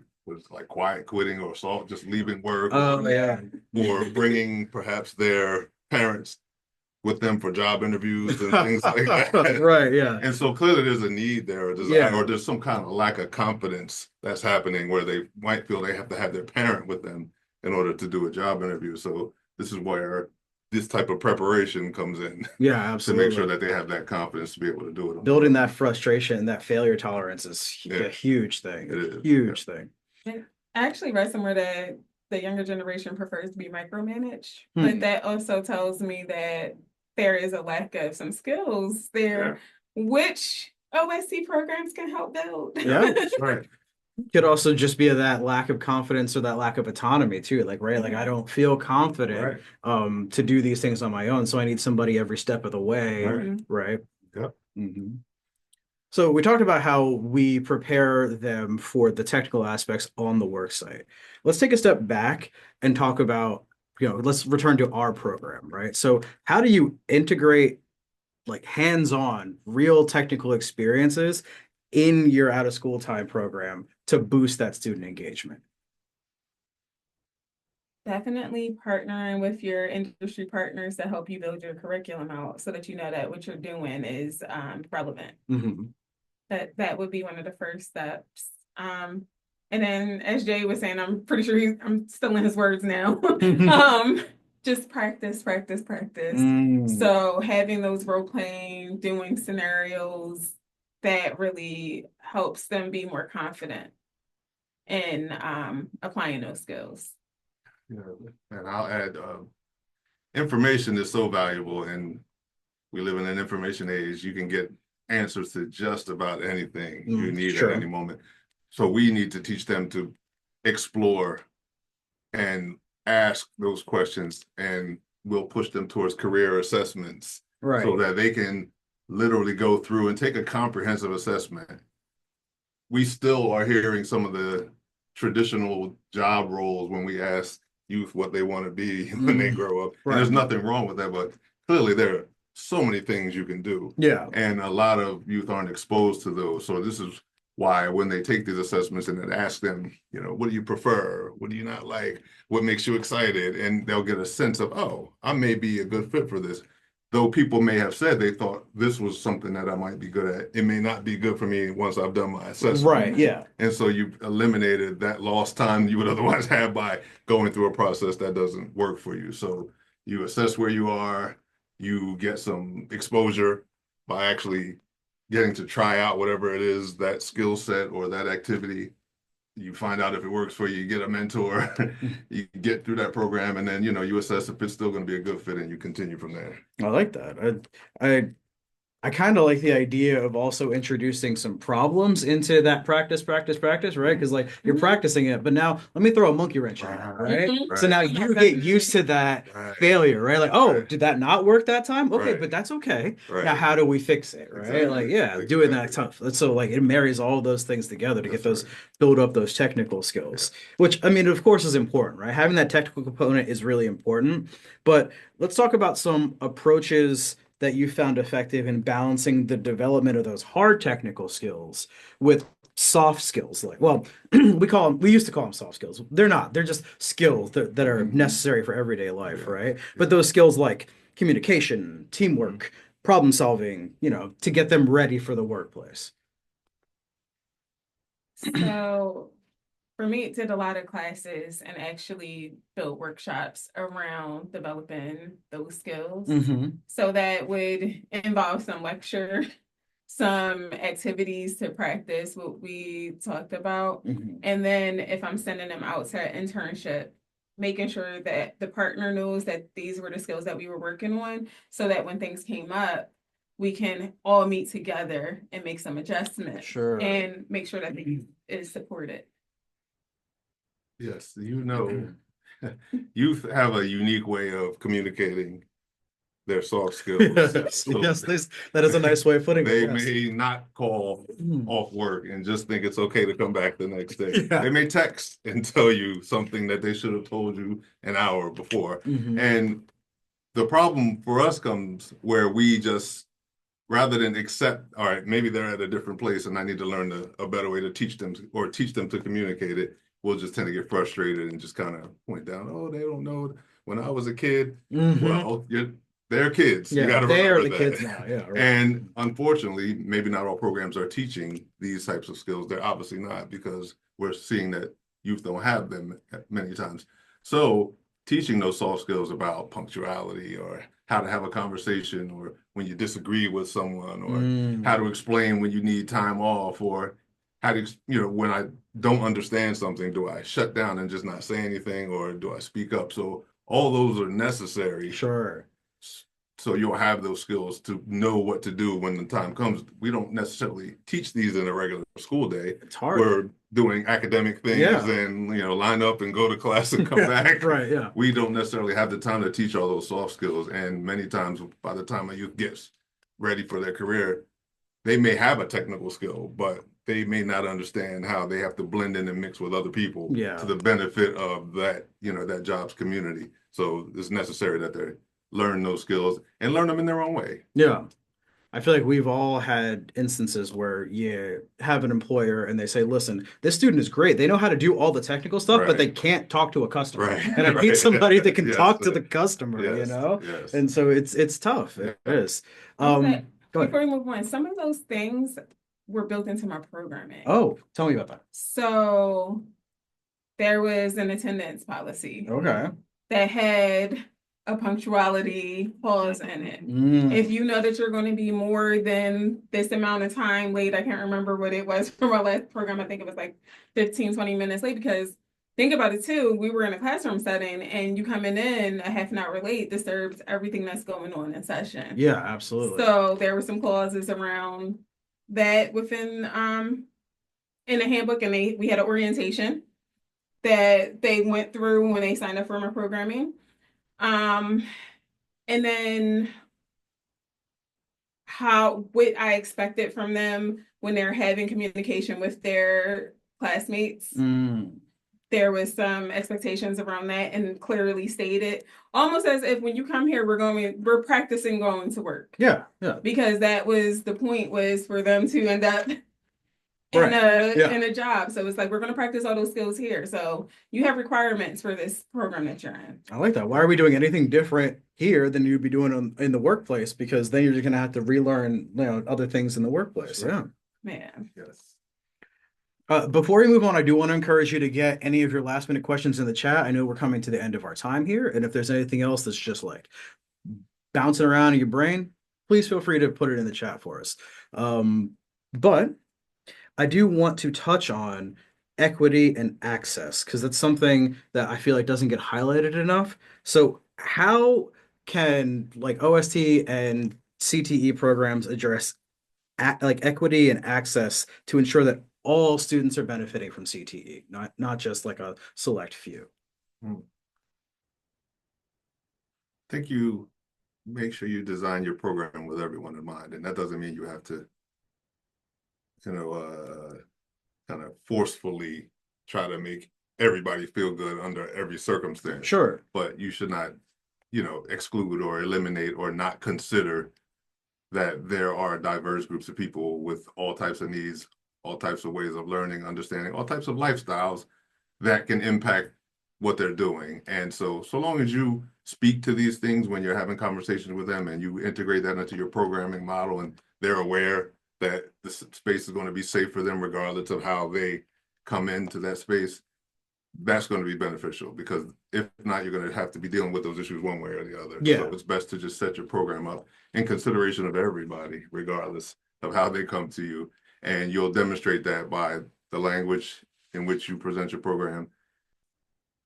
quiet quitting or just leaving work, or bringing perhaps their parents with them for job interviews and things like that. Right, yeah. And so clearly there's a need there, or there's some kind of lack of confidence that's happening where they might feel they have to have their parent with them in order to do a job interview. So this is where this type of preparation comes in. Yeah, absolutely. To make sure that they have that confidence to be able to do it. Building that frustration, that failure tolerance is a huge thing. It is. Huge thing. I actually read somewhere that the younger generation prefers to be micromanaged, Hmm. but that also tells me that there is a lack of some skills there, which OSC programs can help build. Yeah. Right. Could also just be that lack of confidence or that lack of autonomy too. Like, right, like I don't feel confident to do these things on my own. So I need somebody every step of the way. Right. Right. Yep. Mhm. So we talked about how we prepare them for the technical aspects on the work site. Let's take a step back and talk about, let's return to our program, right? So how do you integrate like hands-on, real technical experiences in your out of school time program to boost that student engagement? Definitely partnering with your industry partners to help you build your curriculum out so that you know that what you're doing is relevant. Mm-hmm. That would be one of the first steps. And then as Jay was saying, I'm pretty sure I'm still in his words now. Just practice, practice, practice. So having those role playing, doing scenarios, that really helps them be more confident in applying those skills. Yeah, and I'll add, information is so valuable, and we live in an information age. You can get answers to just about anything you need Sure. at any moment. So we need to teach them to explore and ask those questions, and we'll push them towards career assessments Right. so that they can literally go through and take a comprehensive assessment. We still are hearing some of the traditional job roles when we ask youth what they want to be when they grow up. And there's nothing wrong with that, but clearly there are so many things you can do. Yeah. And a lot of youth aren't exposed to those. So this is why when they take these assessments and then ask them, what do you prefer? What do you not like? What makes you excited? And they'll get a sense of, oh, I may be a good fit for this. Though people may have said they thought this was something that I might be good at, it may not be good for me once I've done my assessment. Right, yeah. And so you've eliminated that lost time you would otherwise have by going through a process that doesn't work for you. So you assess where you are, you get some exposure by actually getting to try out whatever it is, that skill set or that activity. You find out if it works for you, you get a mentor, you get through that program, and then, you assess if it's still going to be a good fit and you continue from there. I like that. I kind of like the idea of also introducing some problems into that practice, right? Because like you're practicing it, but now let me throw a monkey wrench in it, right? So now you get used to that failure, right? Like, oh, did that not work that time? Okay, but that's okay. Now, how do we fix it, right? Exactly. Like, yeah, doing that tough. So like it marries all those things together to get those build up those technical skills, which I mean, of course, is important, right? Having that technical component is really important. But let's talk about some approaches that you found effective in balancing the development of those hard technical skills with soft skills. Like, well, we used to call them soft skills. They're not, they're just skills that are necessary for everyday life, right? But those skills like communication, teamwork, problem solving, to get them ready for the workplace. So for me, it did a lot of classes and actually built workshops around developing those skills. So that would involve some lecture, some activities to practice what we talked about. And then if I'm sending them out to an internship, making sure that the partner knows that these were the skills that we were working on, so that when things came up, we can all meet together and make some adjustments. Sure. And make sure that the youth is supported. Yes, youth have a unique way of communicating their soft skills. Yes, that is a nice way of putting They it. may not call off work and just think it's okay to come back the next day. They may text and tell you something that they should have told you an hour before. And the problem for us comes where we just, rather than accept, all right, maybe they're at a different place and I need to learn a better way to teach them to communicate it, we'll just tend to get frustrated and just kind of point down, oh, they don't know. When I was a kid, well, they're kids. Yeah, you gotta they are remember the that. kids now. Yeah, right. And unfortunately, maybe not all programs are teaching these types of skills. They're obviously not, because we're seeing that youth don't have them many times. So teaching those soft skills about punctuality, or how to have a conversation, or when you disagree with someone, or how to explain when you need time off, or how to, when I don't understand something, do I shut down and just not say anything, or do I speak up? So all those are necessary. Sure. So you'll have those skills to know what to do when the time comes. We don't necessarily teach these in a regular school day. It's hard. We're doing academic things Yeah. and, line up and go to class and come back. Right, yeah. We don't necessarily have the time to teach all those soft skills. And many times by the time a youth gets ready for their career, they may have a technical skill, but they may not understand how they have to blend in and mix with other people Yeah. to the benefit of that, that job's community. So it's necessary that they learn those skills and learn them in their own way. Yeah. I feel like we've all had instances where you have an employer and they say, listen, this student is great. They know how to do all the technical stuff, but they can't talk to a customer. Right. And I need somebody that can Yes. talk to the customer, Yes. Yes. And so it's tough. It is. Go ahead. Before we move on, some of those things were built into my programming. Oh, tell me about that. So there was an attendance policy Okay. that had a punctuality clause in it. If you know that you're going to be more than this amount of time late, I can't remember what it was from our last program. I think it was like 15, 20 minutes late, because think about it too. We were in a classroom setting and you coming in a half an hour late disturbs everything that's going on in session. Yeah, absolutely. So there were some clauses around that within in the handbook, and we had an orientation that they went through when they signed up for my programming. And then what I expected from them when they're having communication with their classmates. There was some expectations around that and clearly stated, almost as if when you come here, we're practicing going to work. Yeah. Because that was the point, was for them to end up in a job. So it's like, we're going to practice all those skills here. So you have requirements for this program that you're in. I like that. Why are we doing anything different here than you'd be doing in the workplace? Because then you're just going to have to relearn, other things in the workplace. Sure. Yeah. Yes. Before we move on, I do want to encourage you to get any of your last minute questions in the chat. I know we're coming to the end of our time here. And if there's anything else that's just like bouncing around in your brain, please feel free to put it in the chat for us. But I do want to touch on equity and access, because that's something that I feel like doesn't get highlighted enough. So how can OST and CTE programs address equity and access to ensure that all students are benefiting from CTE, not just like a select few? I think you make sure you design your program with everyone in mind, and that doesn't mean you have to kind of forcefully try to make everybody feel good under every circumstance. Sure. But you should not, exclude or eliminate or not consider that there are diverse groups of people with all types of needs, all types of ways of learning, understanding, all types of lifestyles that can impact what they're doing. And so long as you speak to these things when you're having conversations with them and you integrate that into your programming model, and they're aware that the space is going to be safe for them regardless of how they come into that space, that's going to be beneficial, because if not, you're going to have to be dealing with those issues one way or the other. Yeah. So it's best to just set your program up in consideration of everybody, regardless of how they come to you. And you'll demonstrate that by the language in which you present your program,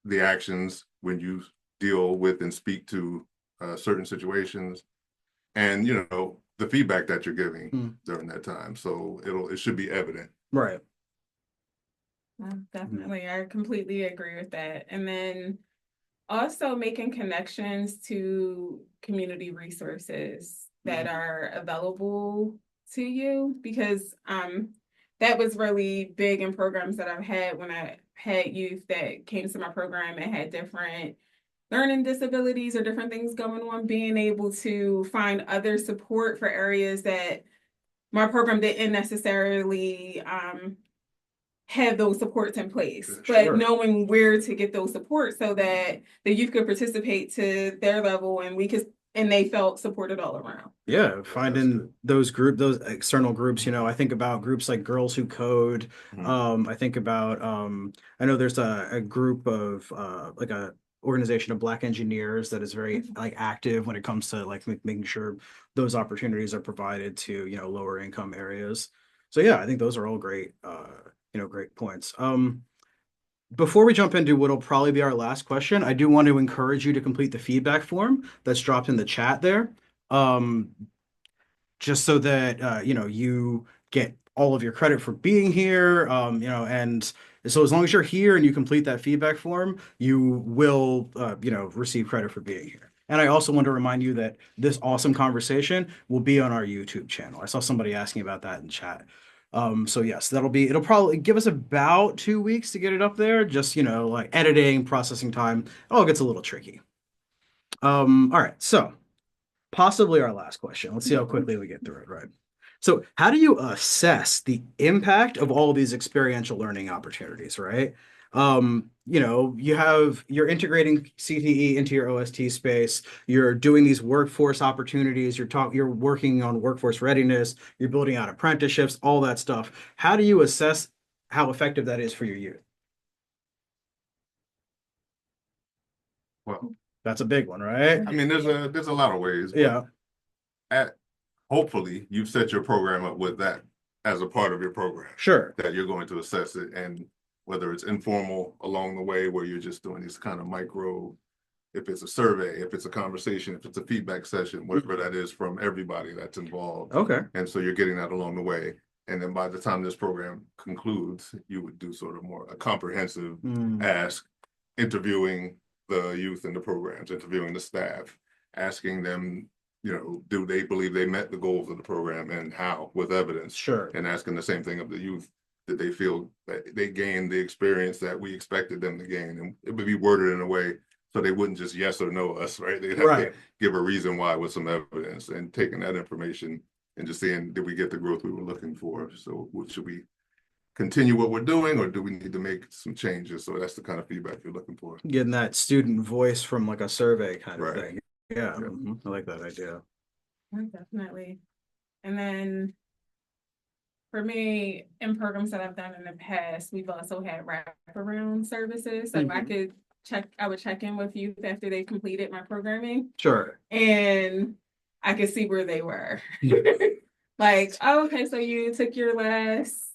the actions when you deal with and speak to certain situations, and the feedback that you're giving during that time. So it should be evident. Right. Definitely. I completely agree with that. And then also making connections to community resources that are available to you, because that was really big in programs that I've had when I had youth that came to my program and had different learning disabilities or different things going on, being able to find other support for areas that my program didn't necessarily have those supports in place, but knowing where to get those supports so that the youth could participate to their level and they felt supported all around. Yeah, finding those external groups, I think about groups like Girls Who Code. I think about, I know there's a group of like a organization of Black engineers that is very active when it comes to making sure those opportunities are provided to, lower income areas. So yeah, I think those are all great, great points. Before we jump into what'll probably be our last question, I do want to encourage you to complete the feedback form that's dropped in the chat there. Um, just so that you get all of your credit for being here. And so as long as you're here and you complete that feedback form, you will receive credit for being here. And I also want to remind you that this awesome conversation will be on our YouTube channel. I saw somebody asking about that in chat. So yes, it'll probably give us about 2 weeks to get it up there. Just, like editing, processing time, it all gets a little tricky. All right, so possibly our last question. Let's see how quickly we get through it, right? So, how do you assess the impact of all of these experiential learning opportunities, right? You're integrating CTE into your OST space, you're doing these workforce opportunities, you're working on workforce readiness, you're building out apprenticeships, all that stuff. How do you assess how effective that is for your youth? Well, That's a big one, right? I mean, there's a lot of ways, but Yeah, hopefully you've set your program up with that as a part of your program, sure. that you're going to assess it, and whether it's informal along the way where you're just doing these kind of micro, if it's a survey, if it's a conversation, if it's a feedback session, whatever that is from everybody that's involved. Okay. And so you're getting that along the way. And then by the time this program concludes, you would do sort of more a comprehensive ask, interviewing the youth in the programs, interviewing the staff, asking them, do they believe they met the goals of the program and how, with evidence? Sure. And asking the same thing of the youth. Did they feel that they gained the experience that we expected them to gain? And it would be worded in a way so they wouldn't just yes or no us, right? They'd have to give a reason why with some evidence, and taking that information and just saying, did we get the growth we were looking for? So should we continue what we're doing, or do we need to make some changes? So that's the kind of feedback you're looking for. Getting that student voice from like a survey kind of Right. thing. Yeah, I like that idea. Definitely. And then for me, in programs that I've done in the past, we've also had wraparound services. So I would check in with youth after they completed my programming, Sure. and I could see where they were. Like, oh, okay, so you took your last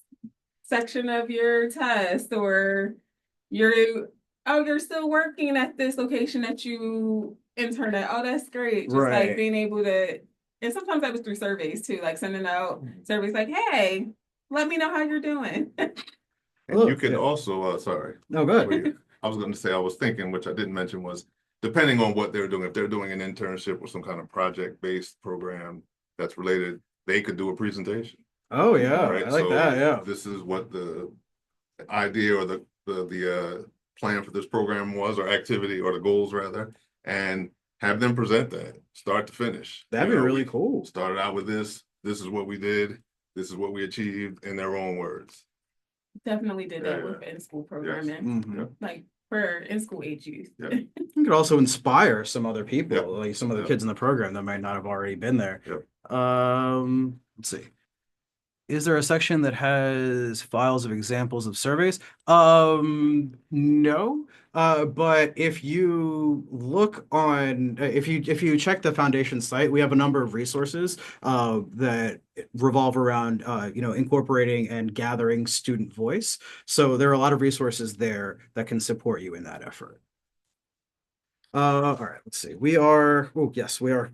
section of your test, or you're still working at this location that you interned at. Oh, that's great. Just like being able to, and sometimes that was through surveys too, like sending out surveys like, hey, let me know how you're doing. And you can also, sorry. No, good. I was going to say, I was thinking, which I didn't mention, was depending on what they're doing, if they're doing an internship or some kind of project-based program that's related, they could do a presentation. Oh yeah, right? I like that. Yeah. This is what the idea or the plan for this program was, or activity, or the goals rather, and have them present that start to finish. That'd be really cool. Started out with this is what we did, this is what we achieved, in their own words. Definitely did that with in-school programming, like for in-school age youth. You could also inspire some other people, like some of the kids in the program that might not have already been there. Let's see. Is there a section that has files of examples of surveys? No. But if you look on, if you check the foundation site, we have a number of resources that revolve around incorporating and gathering student voice. So there are a lot of resources there that can support you in that effort. All right, let's see. We are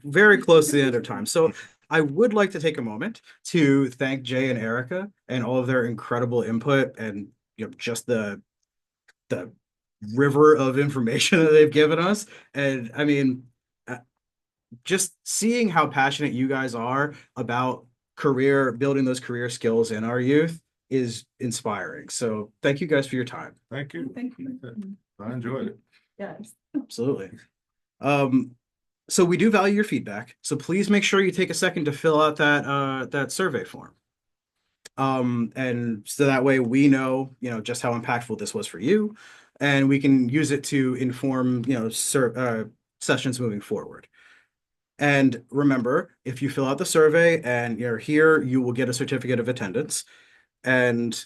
very close to the end of time. So I would like to take a moment to thank Jay and Erica and all of their incredible input, and just the river of information that they've given us. And I mean, just seeing how passionate you guys are about building those career skills in our youth is inspiring. So thank you guys for your time. Thank you. Thank you. I enjoyed it. Yes. Absolutely. So we do value your feedback. So please make sure you take a second to fill out that survey form. And so that way we know, just how impactful this was for you, and we can use it to inform, sessions moving forward. And remember, if you fill out the survey and you're here, you will get a certificate of attendance. And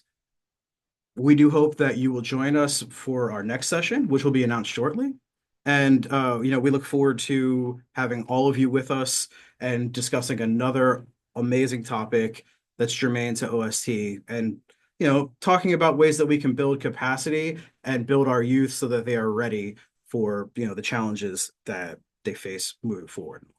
we do hope that you will join us for our next session, which will be announced shortly. And, we look forward to having all of you with us and discussing another amazing topic that's germane to OST, and talking about ways that we can build capacity and build our youth so that they are ready for the challenges that they face moving forward in